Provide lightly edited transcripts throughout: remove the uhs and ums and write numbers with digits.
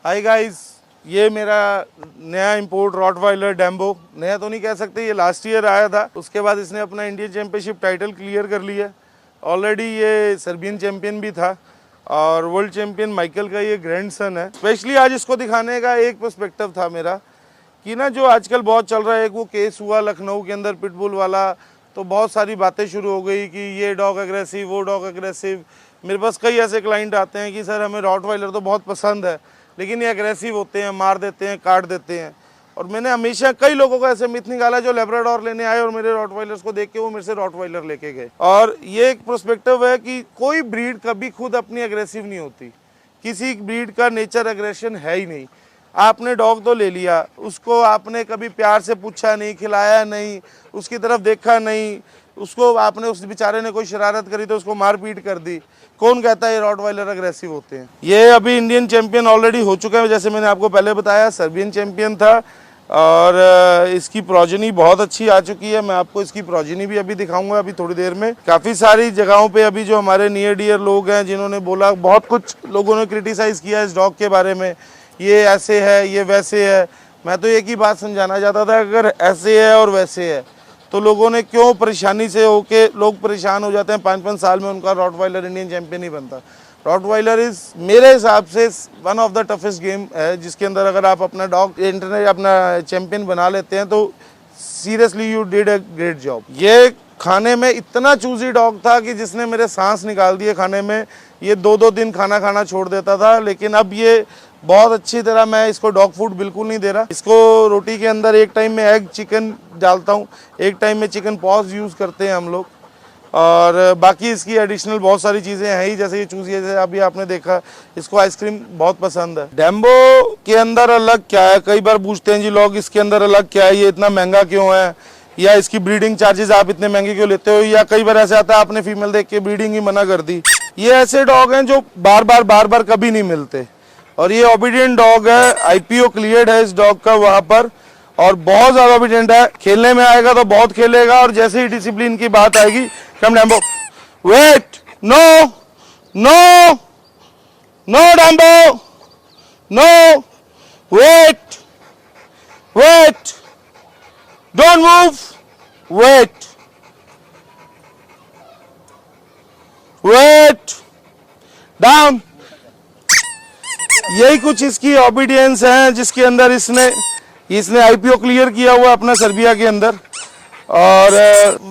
Hi guys, ये मेरा नया इंपोर्ट रॉटवाइलर डैम्बो। नया तो नहीं कह सकते, ये लास्ट ईयर आया था। उसके बाद इसने अपना इंडियन चैंपियनशिप टाइटल क्लियर कर लिया। ऑलरेडी ये सर्बियन चैंपियन भी था और वर्ल्ड चैंपियन माइकल का ये ग्रैंडसन है। स्पेशली आज इसको दिखाने का एक पर्सपेक्टिव था मेरा कि ना, जो आजकल बहुत चल रहा है, एक वो केस हुआ लखनऊ के अंदर पिटबुल वाला, तो बहुत सारी बातें शुरू हो गई कि ये डॉग एग्रेसिव, वो डॉग एग्रेसिव। मेरे पास कई ऐसे क्लाइंट आते हैं कि सर हमें रॉटवाइलर तो बहुत पसंद है, लेकिन ये एग्रेसिव होते हैं, मार देते हैं, काट देते हैं। और मैंने हमेशा कई लोगों को ऐसे मिथ निकाला जो लेब्राडोर लेने आए और मेरे रॉटवाइलर्स को देख के वो मेरे से रॉटवाइलर लेके गए। और ये एक पर्सपेक्टिव है कि कोई ब्रीड कभी खुद अपनी एग्रेसिव नहीं होती। किसी ब्रीड का नेचर एग्रेशन है ही नहीं। आपने डॉग तो ले लिया, उसको आपने कभी प्यार से पूछा नहीं, खिलाया नहीं, उसकी तरफ देखा नहीं, उसको आपने, उस बेचारे ने कोई शरारत करी तो उसको मार पीट कर दी। कौन कहता है ये रॉटवाइलर एग्रेसिव होते हैं? ये अभी इंडियन चैंपियन ऑलरेडी हो चुका है, जैसे मैंने आपको पहले बताया। सर्बियन चैंपियन था और इसकी प्रोजेनी बहुत अच्छी आ चुकी है। मैं आपको इसकी प्रोजेनी भी अभी दिखाऊंगा अभी थोड़ी देर में। काफ़ी सारी जगहों पे अभी जो हमारे नियर डियर लोग हैं जिन्होंने बोला, बहुत कुछ लोगों ने क्रिटिसाइज़ किया इस डॉग के बारे में, ये ऐसे है, ये वैसे है। मैं तो एक ही बात समझाना चाहता था, अगर ऐसे है और वैसे है तो लोगों ने क्यों परेशानी से होके लोग परेशान हो जाते हैं। 5-5 साल में उनका रॉटवाइलर इंडियन चैंपियन नहीं बनता। रॉटवाइलर इज़ मेरे हिसाब से one of the toughest game है, जिसके अंदर अगर आप अपना डॉग इंटरनेट अपना चैंपियन बना लेते हैं तो seriously you did a great job. ये खाने में इतना चूजी डॉग था कि जिसने मेरे सांस निकाल दिए खाने में। ये 2-2 दिन खाना खाना छोड़ देता था, लेकिन अब ये बहुत अच्छी तरह, मैं इसको डॉग फूड बिल्कुल नहीं दे रहा। इसको रोटी के अंदर एक टाइम में एग चिकन डालता हूँ, एक टाइम में चिकन पॉज यूज़ करते हैं हम लोग, और बाकी इसकी एडिशनल बहुत सारी चीज़ें हैं ही। जैसे ये चूज़ी, जैसे अभी आपने देखा, इसको आइसक्रीम बहुत पसंद है। डैम्बो के अंदर अलग क्या है, कई बार पूछते हैं जी लोग, इसके अंदर अलग क्या है, ये इतना महंगा क्यों है, या इसकी ब्रीडिंग चार्जेस आप इतने महंगे क्यों लेते हो, या कई बार ऐसे आता है आपने फीमेल देख के ब्रीडिंग ही मना कर दी। ये ऐसे डॉग हैं जो बार बार कभी नहीं मिलते, और ये ओबीडियंट डॉग है। आईपीओ क्लियर्ड है इस डॉग का वहां पर, और बहुत ज्यादा ओबीडियंट है। खेलने में आएगा तो बहुत खेलेगा, और जैसे ही डिसिप्लिन की बात आएगी, come Dumbo, wait, no no no Dumbo, no, wait wait, don't move, wait wait, down. यही कुछ इसकी ओबीडियंस है, जिसके अंदर इसने आईपीओ क्लियर किया हुआ अपना सर्बिया के अंदर। और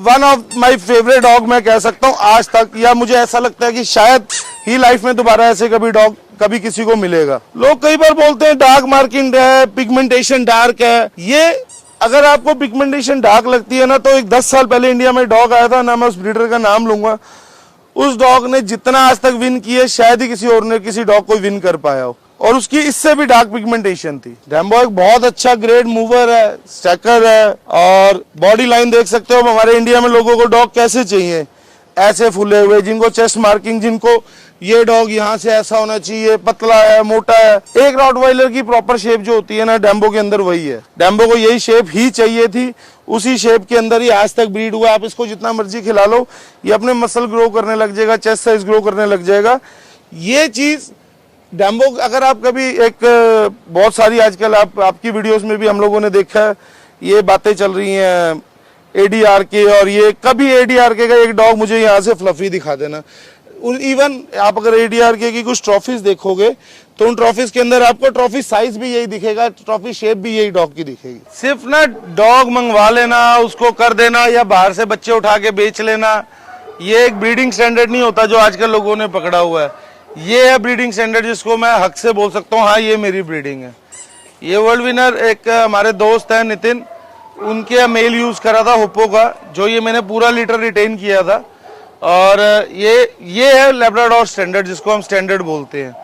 one of my favourite dog मैं कह सकता हूँ आज तक, या मुझे ऐसा लगता है कि शायद ही लाइफ में दोबारा ऐसे कभी डॉग कभी किसी को मिलेगा। लोग कई बार बोलते हैं डार्क मार्किंग है, पिगमेंटेशन डार्क है। ये अगर आपको पिगमेंटेशन डार्क लगती है ना, तो एक 10 साल पहले इंडिया में डॉग आया था ना, मैं उस ब्रीडर का नाम लूंगा, उस डॉग ने जितना आज तक विन किए शायद ही किसी और ने किसी डॉग को विन कर पाया हो, और उसकी इससे भी डार्क पिगमेंटेशन थी। डैम्बो एक बहुत अच्छा ग्रेड मूवर है, स्टैकर है, और बॉडी लाइन देख सकते हो। हमारे इंडिया में लोगों को डॉग कैसे चाहिए, ऐसे फूले हुए, जिनको चेस्ट मार्किंग, जिनको ये डॉग यहाँ से ऐसा होना चाहिए, पतला है, मोटा है। एक रॉटवाइलर की प्रॉपर शेप जो होती है ना, डैम्बो के अंदर वही है। डैम्बो को यही शेप ही चाहिए थी, उसी शेप के अंदर ही आज तक ब्रीड हुआ। आप इसको जितना मर्जी खिला लो, ये अपने मसल ग्रो करने लग जाएगा, चेस्ट साइज ग्रो करने लग जाएगा। ये चीज डैम्बो, अगर आप कभी बहुत सारी आजकल आपकी वीडियोस में भी हम लोगों ने देखा है, ये बातें चल रही हैं एडीआर के, और ये कभी एडीआर के का एक डॉग मुझे यहाँ से फ्लफी दिखा देना। इवन आप अगर एडीआर के की कुछ ट्रॉफीज देखोगे तो उन ट्रॉफीज के अंदर आपको ट्रॉफी साइज भी यही दिखेगा, ट्रॉफी शेप भी यही डॉग की दिखेगी। सिर्फ ना डॉग मंगवा लेना, उसको कर देना, या बाहर से बच्चे उठा के बेच लेना, ये एक ब्रीडिंग स्टैंडर्ड नहीं होता जो आजकल लोगों ने पकड़ा हुआ है। ये है ब्रीडिंग स्टैंडर्ड, जिसको मैं हक से बोल सकता हूँ, हाँ ये मेरी ब्रीडिंग है। ये वर्ल्ड विनर एक हमारे दोस्त हैं नितिन, उनके मेल यूज करा था हुप्पो का, जो ये मैंने पूरा लीटर रिटेन किया था। और ये है लेब्राडोर स्टैंडर्ड, जिसको हम स्टैंडर्ड बोलते हैं।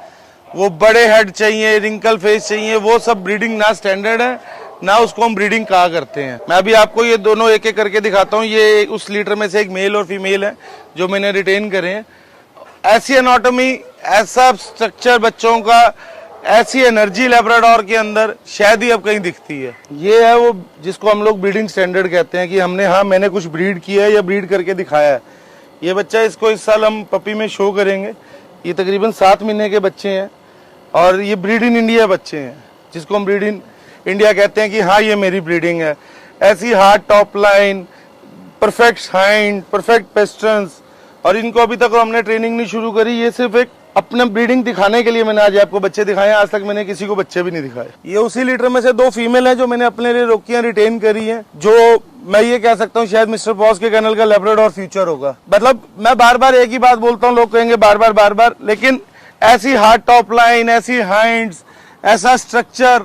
वो बड़े हेड चाहिए, रिंकल फेस चाहिए, वो सब ब्रीडिंग ना स्टैंडर्ड है, ना उसको हम ब्रीडिंग कहा करते हैं। मैं अभी आपको ये दोनों एक एक करके दिखाता हूँ। ये उस लीटर में से एक मेल और फीमेल है जो मैंने रिटेन करे हैं। ऐसी एनाटॉमी, ऐसा स्ट्रक्चर बच्चों का, ऐसी एनर्जी लेब्राडोर के अंदर शायद ही अब कहीं दिखती है। ये है वो जिसको हम लोग ब्रीडिंग स्टैंडर्ड कहते हैं, कि हमने, हाँ मैंने कुछ ब्रीड किया है या ब्रीड करके दिखाया है। ये बच्चा, इसको इस साल हम पपी में शो करेंगे। ये तकरीबन 7 महीने के बच्चे हैं, और ये ब्रीड इन इंडिया बच्चे हैं, जिसको हम ब्रीड इन इंडिया कहते हैं कि हाँ ये मेरी ब्रीडिंग है। ऐसी hard top line, perfect hind, perfect pasterns, और इनको अभी तक हमने ट्रेनिंग नहीं शुरू करी। ये सिर्फ एक अपना ब्रीडिंग दिखाने के लिए मैंने आज आपको बच्चे दिखाए हैं। आज तक मैंने किसी को बच्चे भी नहीं दिखाए। ये उसी लीटर में से 2 फीमेल हैं जो मैंने अपने लिए रोकियां रिटेन करी हैं, जो मैं ये कह सकता हूँ शायद मिस्टर बॉस के कनल का लैब्राडोर फ्यूचर होगा। मतलब मैं बार बार एक ही बात बोलता हूँ, लोग कहेंगे बार बार, लेकिन ऐसी हार्ड टॉप लाइन, ऐसी हाइंड्स, ऐसा स्ट्रक्चर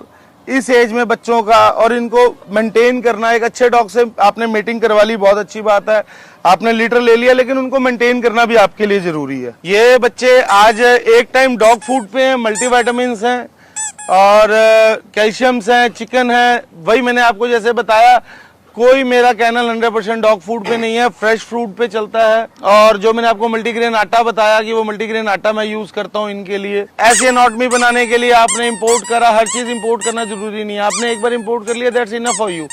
इस एज में बच्चों का, और इनको मेंटेन करना, एक अच्छे डॉग से आपने मीटिंग करवा ली, बहुत अच्छी बात है, आपने लीटर ले लिया, लेकिन उनको मेंटेन करना भी आपके लिए जरूरी है। ये बच्चे आज एक टाइम डॉग फूड पे हैं, मल्टीविटामिन्स हैं और कैल्शियम्स हैं, चिकन है। वही मैंने आपको जैसे बताया, कोई मेरा कैनल 100% डॉग फूड पे नहीं है, फ्रेश फ्रूट पे चलता है। और जो मैंने आपको मल्टीग्रेन आटा बताया कि वो मल्टीग्रेन आटा मैं यूज करता हूँ इनके लिए। ऐसे नॉटमी बनाने के लिए आपने इंपोर्ट करा, हर चीज इंपोर्ट करना जरूरी नहीं है। आपने एक बार इंपोर्ट कर लिया, दैट्स इनफ फॉर यू।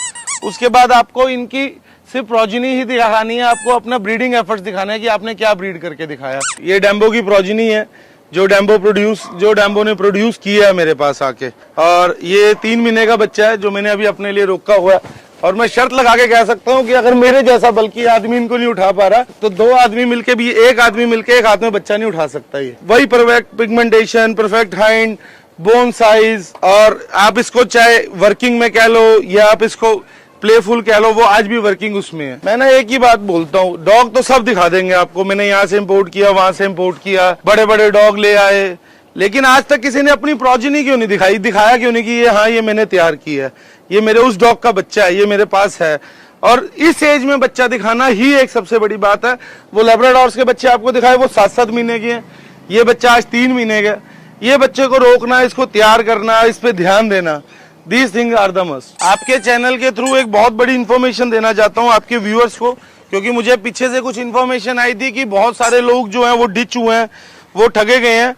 उसके बाद आपको इनकी सिर्फ प्रोजिनी ही दिखानी है, आपको अपना ब्रीडिंग एफर्ट्स दिखाना है कि आपने क्या ब्रीड करके दिखाया। ये डैम्बो की प्रोजिनी है जो डैम्बो ने प्रोड्यूस किया है मेरे पास आके, और ये 3 महीने का बच्चा है जो मैंने अभी अपने लिए रोका हुआ है। और मैं शर्त लगा के कह सकता हूँ कि अगर मेरे जैसा बल्कि आदमी इनको नहीं उठा पा रहा, तो 2 आदमी मिलके भी, एक आदमी मिलके एक हाथ में बच्चा नहीं उठा सकता। ये वही perfect pigmentation, perfect hind, bone size, और आप इसको चाहे वर्किंग में कह लो या आप इसको प्लेफुल कह लो, वो आज भी वर्किंग उसमें है। मैं ना एक ही बात बोलता हूँ, डॉग तो सब दिखा देंगे आपको। मैंने यहाँ से इम्पोर्ट किया, वहां से इम्पोर्ट किया, बड़े बड़े डॉग ले आए, लेकिन आज तक किसी ने अपनी प्रोजिनी क्यों नहीं दिखाया क्यों नहीं कि ये हाँ ये मैंने तैयार किया है, ये मेरे उस डॉग का बच्चा है, ये मेरे पास है। और इस एज में बच्चा दिखाना ही एक सबसे बड़ी बात है। वो लैब्राडोर्स के बच्चे आपको दिखाए वो 7-7 महीने के हैं, ये बच्चा आज 3 महीने का। ये बच्चे को रोकना, इसको तैयार करना, इस पे ध्यान देना, these things are the must. आपके चैनल के थ्रू एक बहुत बड़ी इंफॉर्मेशन देना चाहता हूँ आपके व्यूअर्स को, क्योंकि मुझे पीछे से कुछ इंफॉर्मेशन आई थी कि बहुत सारे लोग जो हैं वो डिच हुए हैं, वो ठगे गए हैं।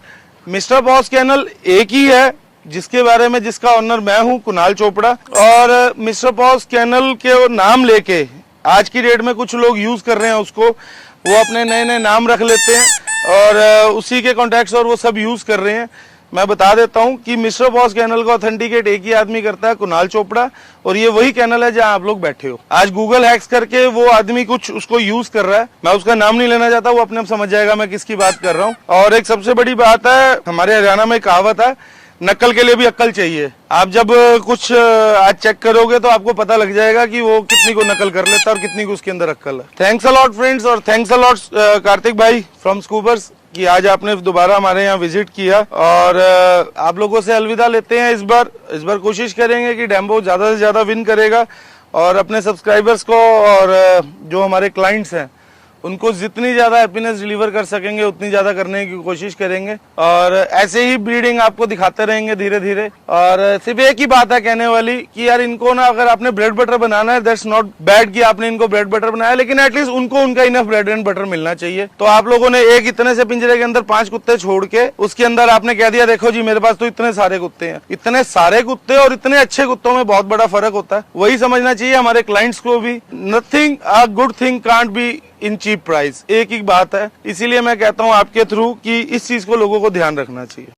मिस्टर बॉस कैनल एक ही है जिसके बारे में, जिसका ऑनर मैं हूं, कुणाल चोपड़ा। और मिस्टर बॉस कैनल के नाम लेके आज की डेट में कुछ लोग यूज कर रहे हैं उसको, वो अपने नए नए नाम रख लेते हैं और उसी के कॉन्टैक्ट्स और वो सब यूज कर रहे हैं। मैं बता देता हूं कि मिस्टर बॉस कैनल को ऑथेंटिकेट एक ही आदमी करता है, कुणाल चोपड़ा, और ये वही कैनल है जहां आप लोग बैठे हो। आज गूगल हैक्स करके वो आदमी कुछ उसको यूज कर रहा है, मैं उसका नाम नहीं लेना चाहता, वो अपने आप समझ जाएगा मैं किसकी बात कर रहा हूँ। और एक सबसे बड़ी बात है, हमारे हरियाणा में कहावत है, नकल के लिए भी अक्ल चाहिए। आप जब कुछ आज चेक करोगे तो आपको पता लग जाएगा कि वो कितनी को नकल कर लेता है और कितनी को उसके अंदर अक्ल है। थैंक्स अ लॉट फ्रेंड्स, और थैंक्स अ लॉट कार्तिक भाई फ्रॉम स्कूबर्स कि आज आपने दोबारा हमारे यहाँ विजिट किया। और आप लोगों से अलविदा लेते हैं। इस बार कोशिश करेंगे कि डैम्बो ज्यादा से ज्यादा विन करेगा, और अपने सब्सक्राइबर्स को और जो हमारे क्लाइंट्स हैं उनको जितनी ज्यादा हैप्पीनेस डिलीवर कर सकेंगे उतनी ज्यादा करने की कोशिश करेंगे। और ऐसे ही ब्रीडिंग आपको दिखाते रहेंगे धीरे धीरे। और सिर्फ एक ही बात है कहने वाली कि यार इनको ना, अगर आपने ब्रेड बटर बनाना है, दैट्स नॉट बैड कि आपने इनको ब्रेड बटर बनाया, लेकिन एटलीस्ट उनको उनका इनफ ब्रेड एंड बटर मिलना चाहिए। तो आप लोगों ने एक इतने से पिंजरे के अंदर 5 कुत्ते छोड़ के उसके अंदर आपने कह दिया देखो जी मेरे पास तो इतने सारे कुत्ते हैं। इतने सारे कुत्ते और इतने अच्छे कुत्तों में बहुत बड़ा फर्क होता है। वही समझना चाहिए हमारे क्लाइंट्स को भी। Nothing a good thing can't be in cheap price, एक ही बात है। इसीलिए मैं कहता हूं आपके थ्रू कि इस चीज को लोगों को ध्यान रखना चाहिए।